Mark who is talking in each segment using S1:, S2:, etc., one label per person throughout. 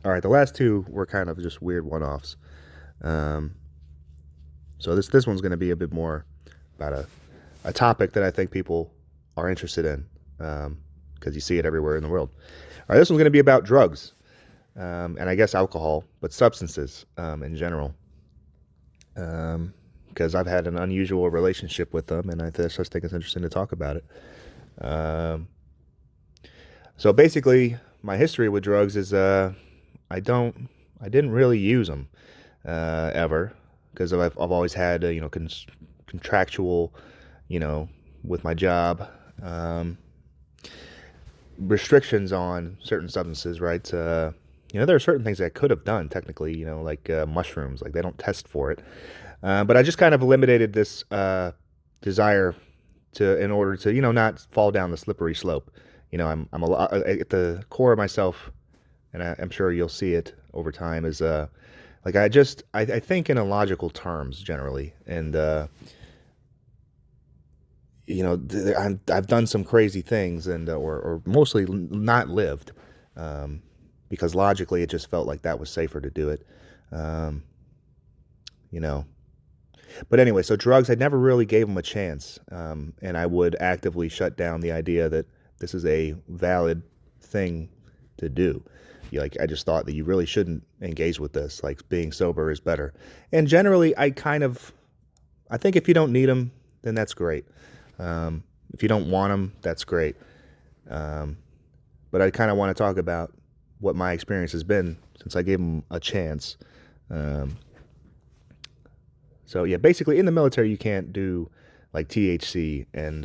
S1: All right, the last two were kind of just weird one-offs. Um, so this one's going to be a bit more about a topic that I think people are interested in because you see it everywhere in the world. All right, this one's going to be about drugs and I guess alcohol, but substances in general. Because I've had an unusual relationship with them, and I just think it's interesting to talk about it. Um, so basically, my history with drugs is I don't, I didn't really use them ever because I've always had contractual, you know, with my job um, restrictions on certain substances, right? There are certain things that I could have done technically, like mushrooms, like they don't test for it. But I just kind of eliminated this desire in order to, not fall down the slippery slope. I'm a lot at the core of myself, and I'm sure you'll see it over time. Is like I think in illogical terms generally, and I've done some crazy things, and or mostly not lived, um, because logically it just felt like that was safer to do it. Um, you know, But anyway, so drugs, I never really gave them a chance. And I would actively shut down the idea that this is a valid thing to do. I just thought that you really shouldn't engage with this. Like being sober is better. And generally, I think if you don't need them, then that's great. If you don't want them, that's great. Um, but I kind of want to talk about what my experience has been since I gave them a chance. Um, So yeah, basically in the military you can't do like THC and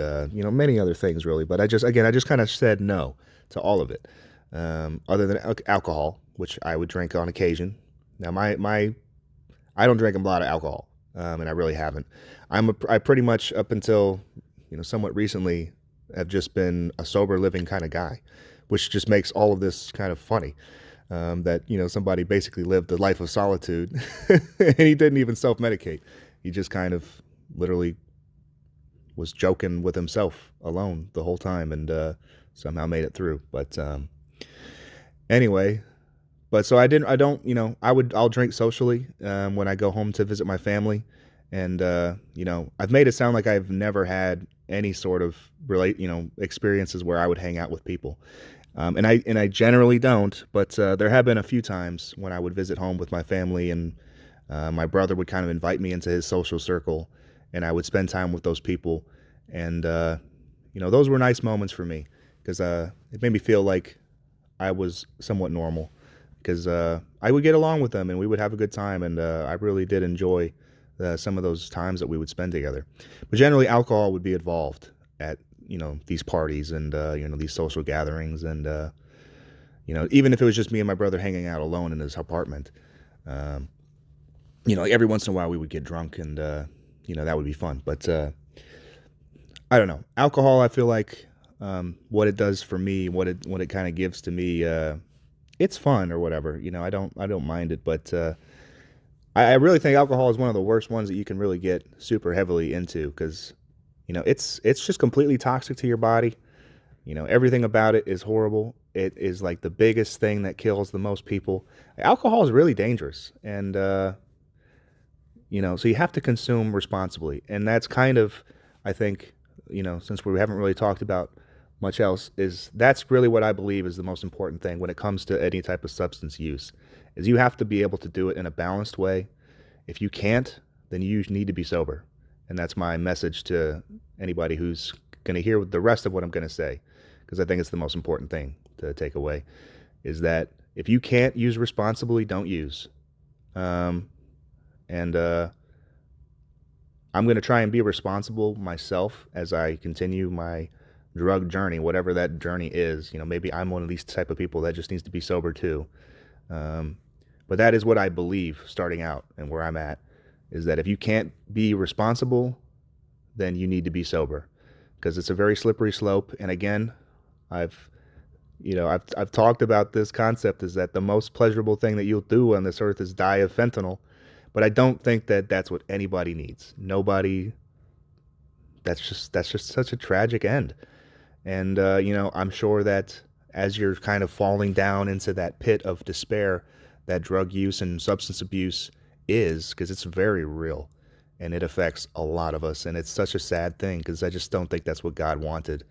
S1: many other things really. But I just kind of said no to all of it, other than alcohol, which I would drink on occasion. Now my I don't drink a lot of alcohol, and I really haven't. I pretty much up until somewhat recently have just been a sober living kind of guy, which just makes all of this kind of funny. That somebody basically lived a life of solitude, and he didn't even self medicate. He just kind of literally was joking with himself alone the whole time, and somehow made it through. But anyway, but so I didn't. I don't. I'll drink socially when I go home to visit my family, and I've made it sound like I've never had any sort of experiences where I would hang out with people. And I generally don't, but there have been a few times when I would visit home with my family, and my brother would kind of invite me into his social circle, and I would spend time with those people, and those were nice moments for me because it made me feel like I was somewhat normal, because I would get along with them and we would have a good time, and I really did enjoy some of those times that we would spend together. But generally, alcohol would be involved at these parties and these social gatherings, and even if it was just me and my brother hanging out alone in his apartment, um, like every once in a while we would get drunk, and that would be fun. But I don't know, alcohol. I feel like what it does for me, what it kind of gives to me, it's fun or whatever. I don't mind it, but I really think alcohol is one of the worst ones that you can really get super heavily into, because it's just completely toxic to your body. Everything about it is horrible. It is like the biggest thing that kills the most people. Alcohol is really dangerous, and so you have to consume responsibly, and that's kind of, I think, since we haven't really talked about much else, is that's really what I believe is the most important thing when it comes to any type of substance use, is you have to be able to do it in a balanced way. If you can't, then you need to be sober. And that's my message to anybody who's going to hear the rest of what I'm going to say, because I think it's the most important thing to take away, is that if you can't use responsibly, don't use. Um, and I'm going to try and be responsible myself as I continue my drug journey, whatever that journey is. Maybe I'm one of these type of people that just needs to be sober too. Um, but that is what I believe starting out, and where I'm at, is that if you can't be responsible, then you need to be sober, because it's a very slippery slope. And again, I've I've talked about this concept, is that the most pleasurable thing that you'll do on this earth is die of fentanyl, but I don't think that that's what anybody needs. Nobody. That's just such a tragic end. And I'm sure that as you're kind of falling down into that pit of despair that drug use and substance abuse is, because it's very real and it affects a lot of us. And it's such a sad thing because I just don't think that's what God wanted,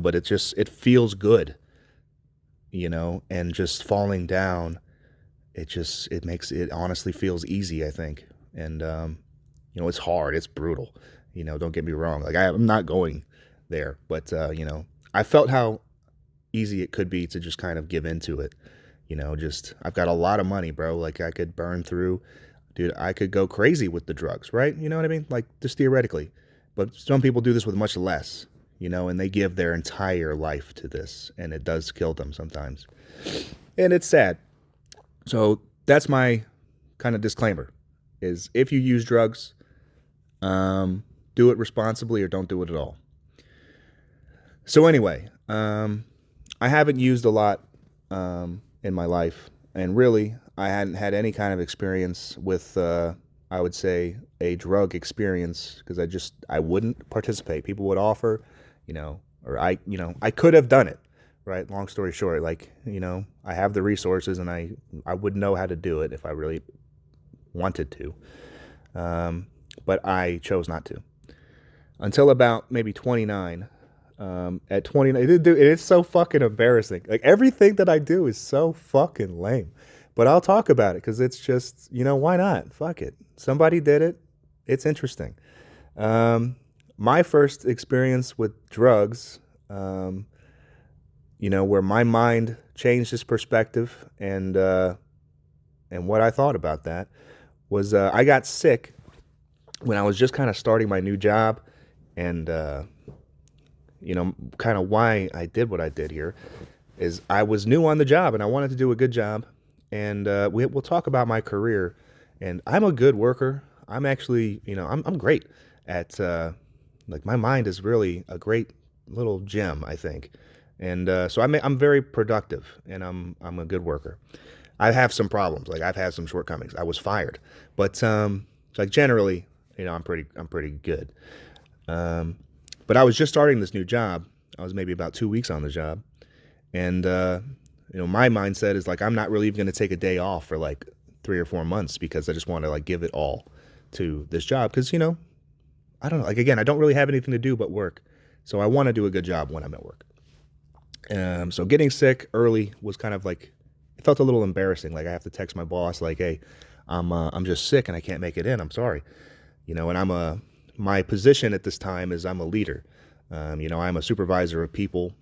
S1: but it feels good, and just falling down, it honestly feels easy, I think. And, it's hard, it's brutal, don't get me wrong. Like I'm not going there, but, I felt how easy it could be to just kind of give into it. I've got a lot of money, bro. Like I could burn through, dude, I could go crazy with the drugs, right? You know what I mean? Like just theoretically. But some people do this with much less, and they give their entire life to this, and it does kill them sometimes. And it's sad. So that's my kind of disclaimer is if you use drugs, do it responsibly or don't do it at all. So anyway, I haven't used a lot in my life, and really I hadn't had any kind of experience with, I would say, a drug experience because I wouldn't participate. People would offer, or I could have done it, right? Long story short, like, I have the resources and I would know how to do it if I really wanted to, but I chose not to until about maybe 29. At 29, it's so fucking embarrassing. Like everything that I do is so fucking lame, but I'll talk about it because it's just, why not? Fuck it. Somebody did it. It's interesting. My first experience with drugs, where my mind changed its perspective and what I thought about that was, I got sick when I was just kind of starting my new job, and, kind of why I did what I did here is I was new on the job and I wanted to do a good job. And we'll talk about my career. And I'm a good worker. I'm actually, I'm great at, like my mind is really a great little gem, I think. And so I'm very productive and I'm a good worker. I have some problems. Like I've had some shortcomings. I was fired, but like generally, I'm pretty good. But I was just starting this new job. I was maybe about 2 weeks on the job. And, my mindset is like, I'm not really even going to take a day off for like 3 or 4 months because I just want to like give it all to this job. Cause I don't know, like, again, I don't really have anything to do but work. So I want to do a good job when I'm at work. So getting sick early was kind of like, it felt a little embarrassing. Like I have to text my boss like, hey, I'm just sick and I can't make it in. I'm sorry. And my position at this time is I'm a leader. I'm a supervisor of people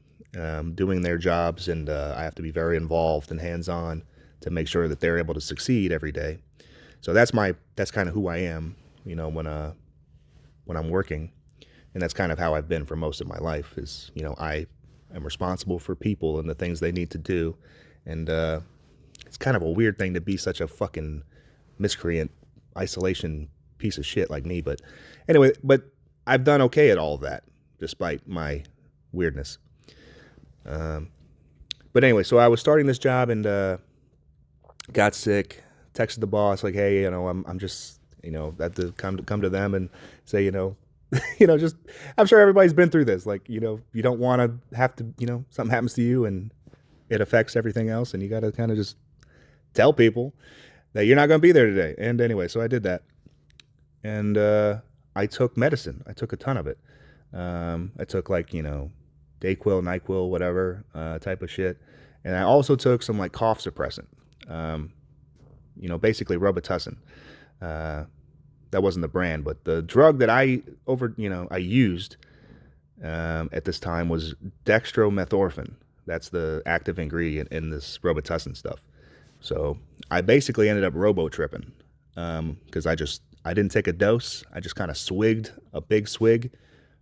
S1: doing their jobs, and I have to be very involved and hands-on to make sure that they're able to succeed every day. So that's kind of who I am, when I'm working, and that's kind of how I've been for most of my life. Is I am responsible for people and the things they need to do, and it's kind of a weird thing to be such a fucking miscreant, isolation piece of shit like me. But anyway, I've done okay at all of that despite my weirdness. But anyway, so I was starting this job and got sick, texted the boss like, hey, I'm just, had to come to them and say, just, I'm sure everybody's been through this. Like, you don't want to have to, something happens to you and it affects everything else. And you got to kind of just tell people that you're not going to be there today. And anyway, so I did that. And I took medicine. I took a ton of it. I took like, Dayquil, NyQuil, whatever type of shit. And I also took some like cough suppressant, basically Robitussin. That wasn't the brand, but the drug that I used at this time was dextromethorphan. That's the active ingredient in this Robitussin stuff. So I basically ended up robo-tripping because I didn't take a dose. I just kind of swigged a big swig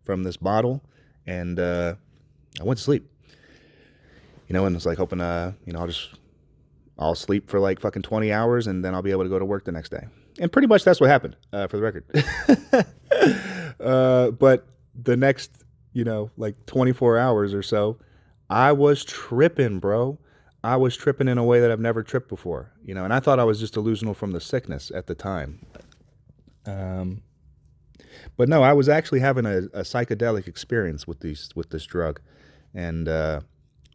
S1: from this bottle, and I went to sleep. And it's like hoping, I'll sleep for like fucking 20 hours, and then I'll be able to go to work the next day. And pretty much that's what happened, for the record. But the next, like 24 hours or so, I was tripping, bro. I was tripping in a way that I've never tripped before, and I thought I was just delusional from the sickness at the time. But no, I was actually having a psychedelic experience with this drug. And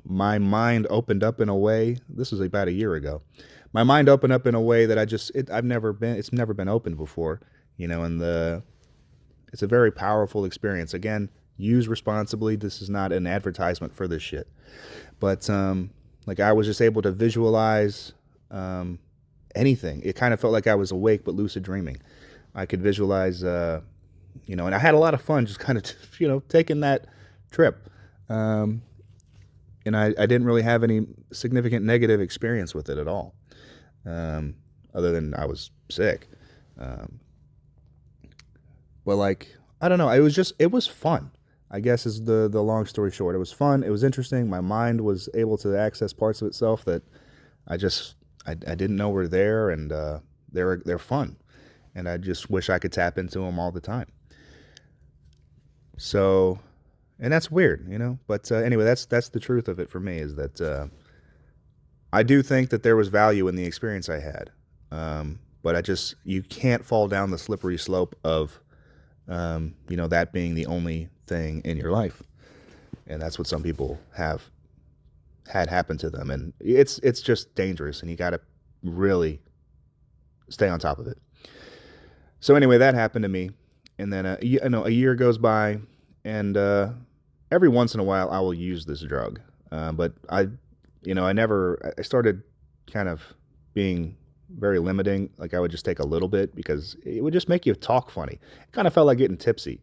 S1: my mind opened up in a way. This was about a year ago. My mind opened up in a way that it's never been opened before, and it's a very powerful experience. Again, use responsibly. This is not an advertisement for this shit. But like I was just able to visualize anything. It kind of felt like I was awake but lucid dreaming. I could visualize, and I had a lot of fun just kind of, taking that trip. And I didn't really have any significant negative experience with it at all, other than I was sick. But like, I don't know. It was fun, I guess is the long story short. It was fun. It was interesting. My mind was able to access parts of itself that I didn't know were there, and they're fun. And I just wish I could tap into them all the time. So, and that's weird, But anyway, that's the truth of it for me, is that I do think that there was value in the experience I had. But you can't fall down the slippery slope of, that being the only thing in your life. And that's what some people have had happen to them. And it's just dangerous, and you got to really stay on top of it. So anyway, that happened to me. And then, a year goes by, and every once in a while I will use this drug. But I started kind of being very limiting. Like I would just take a little bit because it would just make you talk funny. It kind of felt like getting tipsy.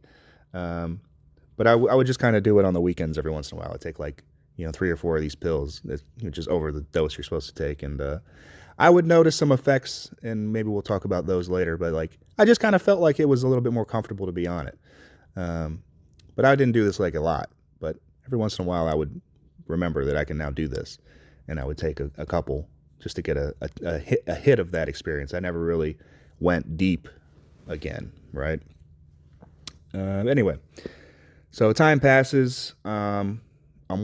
S1: But I would just kind of do it on the weekends every once in a while. I'd take 3 or 4 of these pills, which is over the dose you're supposed to take. And I would notice some effects, and maybe we'll talk about those later. But I just kind of felt like it was a little bit more comfortable to be on it. But I didn't do this a lot. But every once in a while I would remember that I can now do this. And I would take a couple just to get a hit of that experience. I never really went deep again, right? Anyway, so time passes. I'm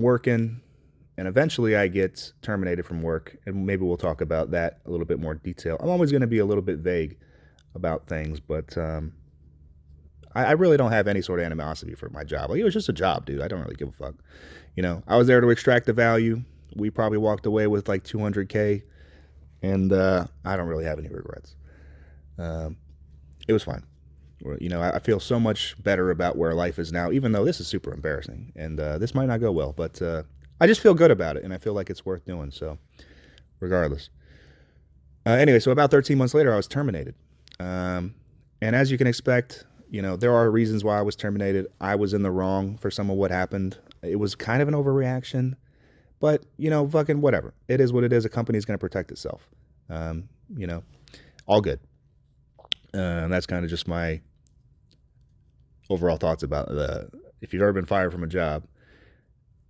S1: working, and eventually I get terminated from work, and maybe we'll talk about that a little bit more detail. I'm always going to be a little bit vague about things, but I really don't have any sort of animosity for my job. It was just a job, dude. I don't really give a fuck. I was there to extract the value. We probably walked away with $200K, and I don't really have any regrets. It was fine. I feel so much better about where life is now, even though this is super embarrassing, and this might not go well, but I just feel good about it, and I feel like it's worth doing, so regardless. Anyway, so about 13 months later, I was terminated. And as you can expect, there are reasons why I was terminated. I was in the wrong for some of what happened. It was kind of an overreaction, but, fucking whatever. It is what it is. A company's going to protect itself. All good. And that's kind of just my overall thoughts about if you've ever been fired from a job,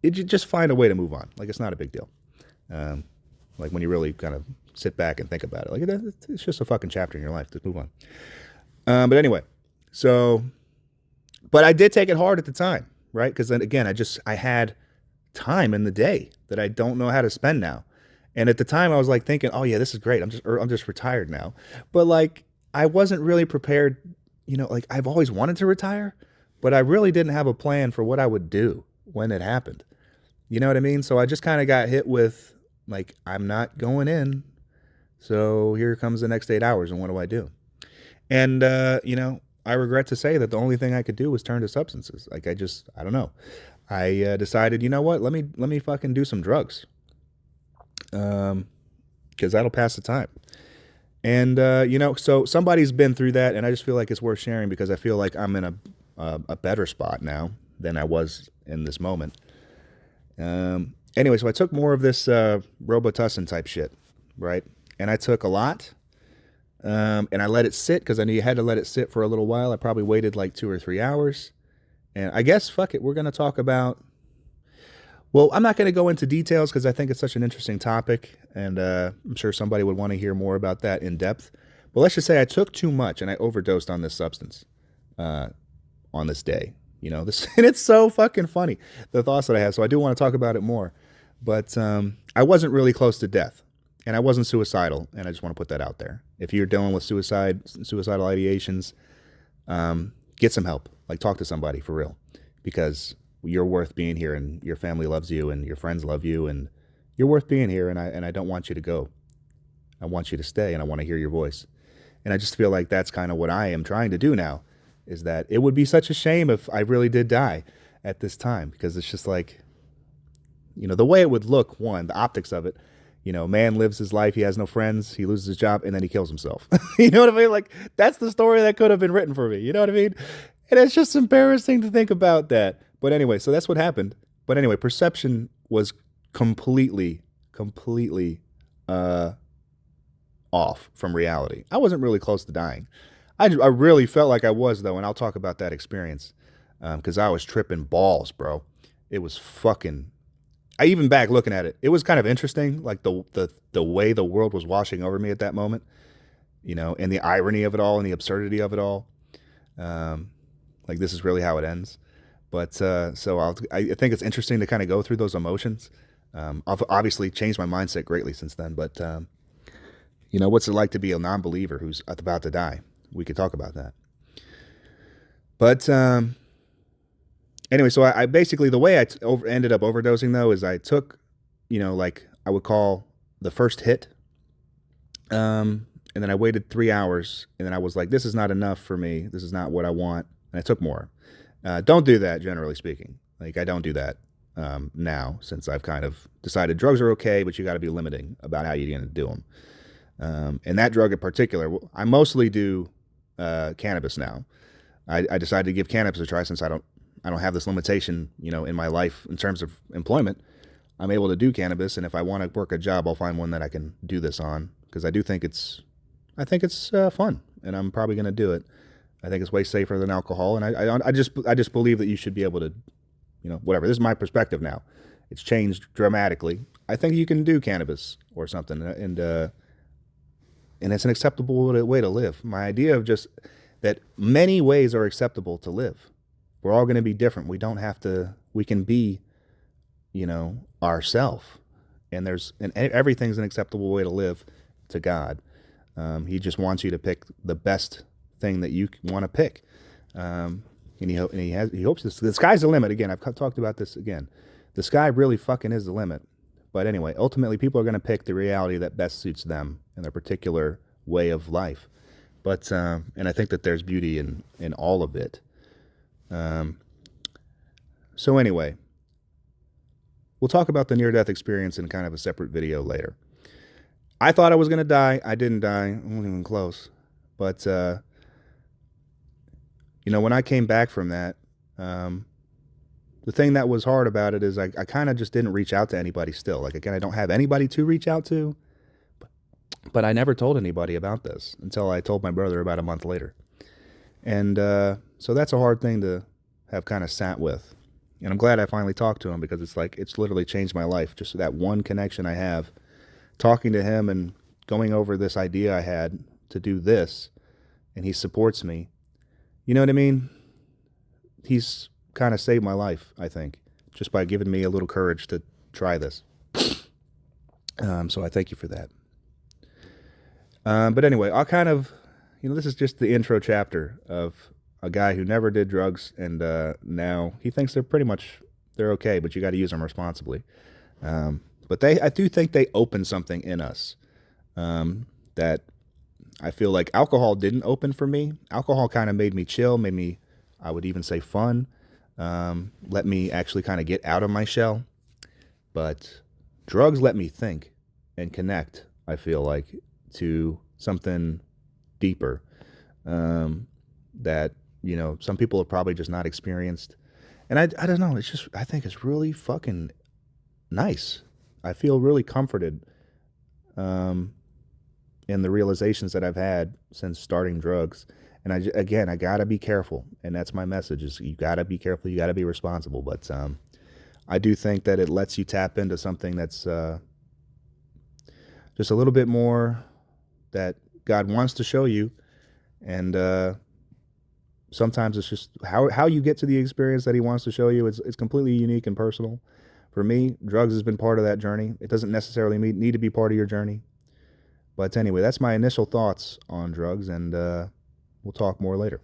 S1: you just find a way to move on. It's not a big deal. When you really kind of sit back and think about it, it's just a fucking chapter in your life. Just move on. But anyway, but I did take it hard at the time, right? Because then again, I had time in the day that I don't know how to spend now. And at the time I was thinking, oh yeah, this is great. I'm just retired now. But I wasn't really prepared, I've always wanted to retire, but I really didn't have a plan for what I would do when it happened. You know what I mean? So I just kind of got hit with I'm not going in. So here comes the next 8 hours, and what do I do? And, I regret to say that the only thing I could do was turn to substances. I don't know. I decided, you know what? Let me fucking do some drugs. Because that'll pass the time. And, so somebody's been through that, and I just feel like it's worth sharing because I feel like I'm in a better spot now than I was in this moment. Anyway, so I took more of this Robitussin type shit, right? And I took a lot, and I let it sit because I knew you had to let it sit for a little while. I probably waited 2 or 3 hours. And I guess, fuck it, we're going to talk about... Well, I'm not going to go into details because I think it's such an interesting topic, and I'm sure somebody would want to hear more about that in depth. But let's just say I took too much and I overdosed on this substance on this day. And it's so fucking funny, the thoughts that I have. So I do want to talk about it more. But I wasn't really close to death, and I wasn't suicidal, and I just want to put that out there. If you're dealing with suicidal ideations, get some help. Talk to somebody for real, because you're worth being here, and your family loves you, and your friends love you, and you're worth being here, and I don't want you to go. I want you to stay, and I want to hear your voice. And I just feel like that's kind of what I am trying to do now, is that it would be such a shame if I really did die at this time, because it's just like, the way it would look, one, the optics of it, man lives his life, he has no friends, he loses his job, and then he kills himself. You know what I mean? Like, that's the story that could have been written for me. You know what I mean? And it's just embarrassing to think about that. But anyway, so that's what happened. But anyway, perception was completely off from reality. I wasn't really close to dying. I really felt like I was, though, and I'll talk about that experience, because I was tripping balls, bro. It was fucking. I even back looking at it, it was kind of interesting, like the way the world was washing over me at that moment, and the irony of it all and the absurdity of it all. Like, this is really how it ends. But so I think it's interesting to kind of go through those emotions. I've obviously changed my mindset greatly since then. But what's it like to be a non-believer who's about to die? We could talk about that. But anyway, so I basically, the way I ended up overdosing, though, is I took, like I would call the first hit, and then I waited 3 hours, and then I was like, this is not enough for me. This is not what I want. And I took more. Don't do that, generally speaking. Like, I don't do that now, since I've kind of decided drugs are okay, but you got to be limiting about how you're going to do them. And that drug in particular, I mostly do cannabis now. I decided to give cannabis a try, since I don't have this limitation, in my life in terms of employment. I'm able to do cannabis, and if I want to work a job, I'll find one that I can do this on, because I think it's fun, and I'm probably going to do it. I think it's way safer than alcohol, and I just believe that you should be able to, whatever. This is my perspective now. It's changed dramatically. I think you can do cannabis or something, and it's an acceptable way to live. My idea of just that many ways are acceptable to live. We're all going to be different. We don't have to. We can be, ourselves, and everything's an acceptable way to live to God. He just wants you to pick the best thing that you want to pick, and he hopes the sky's the limit. Again, I've talked about this again. The sky really fucking is the limit. But anyway, ultimately, people are going to pick the reality that best suits them and their particular way of life. But and I think that there's beauty in all of it. So anyway, we'll talk about the near-death experience in kind of a separate video later. I thought I was going to die. I didn't die. I wasn't even close. But when I came back from that, the thing that was hard about it is I kind of just didn't reach out to anybody still. Like, again, I don't have anybody to reach out to, but I never told anybody about this until I told my brother about a month later. And so that's a hard thing to have kind of sat with. And I'm glad I finally talked to him, because it's literally changed my life. Just that one connection I have, talking to him and going over this idea I had to do this, and he supports me. You know what I mean? He's kind of saved my life, I think, just by giving me a little courage to try this. So I thank you for that. But anyway, I'll kind of, this is just the intro chapter of a guy who never did drugs, and now he thinks they're okay, but you got to use them responsibly. But I do think they open something in us that I feel like alcohol didn't open for me. Alcohol kind of made me chill, made me, I would even say, fun. Let me actually kind of get out of my shell. But drugs let me think and connect, I feel like, to something deeper that, some people have probably just not experienced. And I don't know, I think it's really fucking nice. I feel really comforted in the realizations that I've had since starting drugs. And I gotta be careful, and that's my message: is you gotta be careful, you gotta be responsible. But I do think that it lets you tap into something that's just a little bit more that God wants to show you, and sometimes it's just how you get to the experience that He wants to show you. It's completely unique and personal. For me, drugs has been part of that journey. It doesn't necessarily need to be part of your journey. But anyway, that's my initial thoughts on drugs, and we'll talk more later.